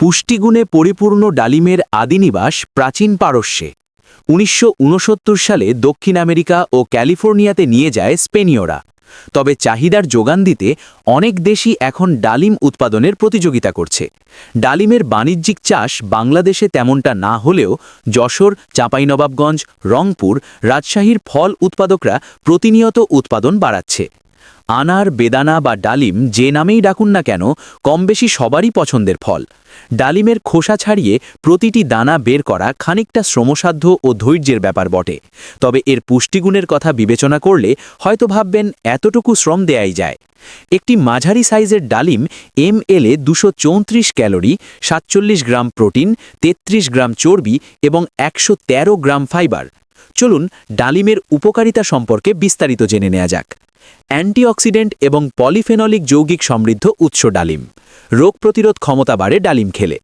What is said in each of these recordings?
পুষ্টিগুণে পরিপূর্ণ ডালিমের আদিনিবাস প্রাচীন পারস্যে। ১৯৬৯ সালে দক্ষিণ আমেরিকা ও ক্যালিফোর্নিয়াতে নিয়ে যায় স্পেনীয়রা। তবে চাহিদার যোগান দিতে অনেক দেশই এখন ডালিম উৎপাদনের প্রতিযোগিতা করছে। ডালিমের বাণিজ্যিক চাষ বাংলাদেশে তেমনটা না হলেও যশোর, চাঁপাইনবাবগঞ্জ, রংপুর, রাজশাহীর ফল উৎপাদকরা প্রতিনিয়ত উৎপাদন বাড়াচ্ছে। আনার, বেদানা বা ডালিম যে নামেই ডাকুন না কেন, কমবেশি সবারই পছন্দের ফল। ডালিমের খোসা ছাড়িয়ে প্রতিটি দানা বের করা খানিকটা শ্রমসাধ্য ও ধৈর্যের ব্যাপার বটে। তবে এর পুষ্টিগুণের কথা বিবেচনা করলে হয়তো ভাববেন এতটুকু শ্রম দেয়াই যায়। একটি মাঝারি সাইজের ডালিম ml-এ 234 ক্যালোরি, 47 গ্রাম প্রোটিন, 33 গ্রাম চর্বি এবং 113 গ্রাম ফাইবার। চলুন ডালিমের উপকারিতা সম্পর্কে বিস্তারিত জেনে নেওয়া যাক। অ্যান্টিঅক্সিডেন্ট এবং পলিফেনলিক যৌগিক সমৃদ্ধ উৎস ডালিম। রোগ প্রতিরোধ ক্ষমতা বাড়ে ডালিম খেলে।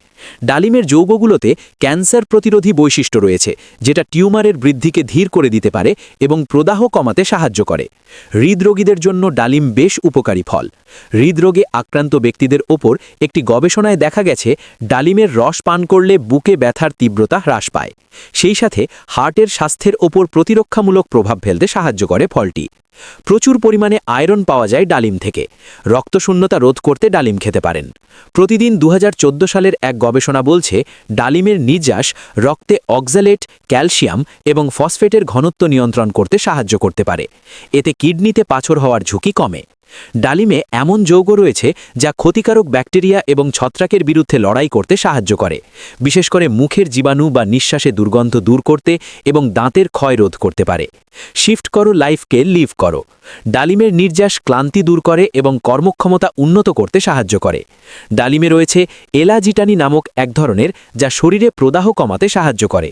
ডালিমের যৌগগুলোতে ক্যান্সার প্রতিরোধী বৈশিষ্ট্য রয়েছে, যেটা টিউমারের বৃদ্ধিকে ধীর করে দিতে পারে এবং প্রদাহ কমাতে সাহায্য করে। হৃদরোগীদের জন্য ডালিম বেশ উপকারী ফল। হৃদরোগে আক্রান্ত ব্যক্তিদের ওপর একটি গবেষণায় দেখা গেছে ডালিমের রস পান করলে বুকে ব্যথার তীব্রতা হ্রাস পায়। সেই সাথে হার্টের স্বাস্থ্যের ওপর প্রতিরক্ষামূলক প্রভাব ফেলতে সাহায্য করে ফলটি। প্রচুর পরিমাণে আয়রন পাওয়া যায় ডালিম থেকে। রক্তশূন্যতা রোধ করতে ডালিম খেতে পারেন। প্রতিদিন ২০১৪ সালের এক গবেষণা বলছে ডালিমের নির্যাস রক্তে অক্সালেট, ক্যালসিয়াম এবং ফসফেটের ঘনত্ব নিয়ন্ত্রণ করতে সাহায্য করতে পারে। এতে কিডনিতে পাথর হওয়ার ঝুঁকি কমে। ডালিমে এমন যৌগ রয়েছে যা ক্ষতিকারক ব্যাকটেরিয়া এবং ছত্রাকের বিরুদ্ধে লড়াই করতে সাহায্য করে, বিশেষ করে মুখের জীবাণু বা নিঃশ্বাসে দুর্গন্ধ দূর করতে এবং দাঁতের ক্ষয় রোধ করতে পারে। শিফট করো লাইফকে লিভ করো। ডালিমের নির্যাস ক্লান্তি দূর করে এবং কর্মক্ষমতা উন্নত করতে সাহায্য করে। ডালিমে রয়েছে এলাজিটানি নামক এক ধরনের, যা শরীরে প্রদাহ কমাতে সাহায্য করে।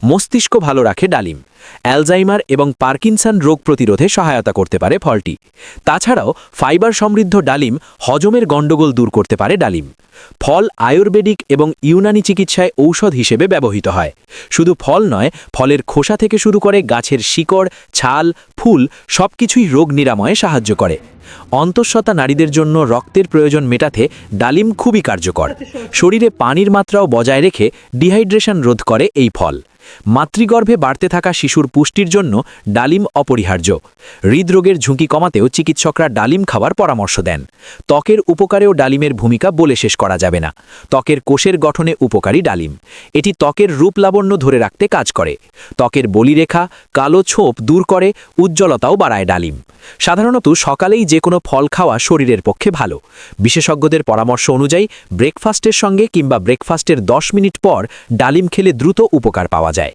মস্তিষ্ক ভালো রাখে ডালিম। অ্যালজাইমার এবং পার্কিনসন রোগ প্রতিরোধে সহায়তা করতে পারে ফলটি। তাছাড়াও ফাইবার সমৃদ্ধ ডালিম হজমের গণ্ডগোল দূর করতে পারে ডালিম। ফল আয়ুর্বেদিক এবং ইউনানি চিকিৎসায় ঔষধ হিসেবে ব্যবহৃত হয়। শুধু ফল নয়, ফলের খোসা থেকে শুরু করে গাছের শিকড়, ছাল, ফুল সবকিছুই রোগ নিরাময়ে সাহায্য করে। অন্তঃসত্ত্বা নারীদের জন্য রক্তের প্রয়োজন মেটাতে ডালিম খুবই কার্যকর। শরীরে পানির মাত্রাও বজায় রেখে ডিহাইড্রেশন রোধ করে এই ফল। মাতৃগর্ভে বাড়তে থাকা শিশুর পুষ্টির জন্য ডালিম অপরিহার্য। হৃদরোগের ঝুঁকি কমাতেও চিকিৎসকরা ডালিম খাওয়ার পরামর্শ দেন। ত্বকের উপকারেও ডালিমের ভূমিকা বলে শেষ করা যাবে না। ত্বকের কোষের গঠনে উপকারী ডালিম। এটি ত্বকের রূপ লাবণ্য ধরে রাখতে কাজ করে। ত্বকের বলিরেখা, কালো ছোপ দূর করে, উজ্জ্বলতাও বাড়ায় ডালিম। সাধারণত সকালেই যে কোনো ফল খাওয়া শরীরের পক্ষে ভালো। বিশেষজ্ঞদের পরামর্শ অনুযায়ী ব্রেকফাস্টের সঙ্গে কিংবা ব্রেকফাস্টের 10 মিনিট পর ডালিম খেলে দ্রুত উপকার পাওয়া যায়।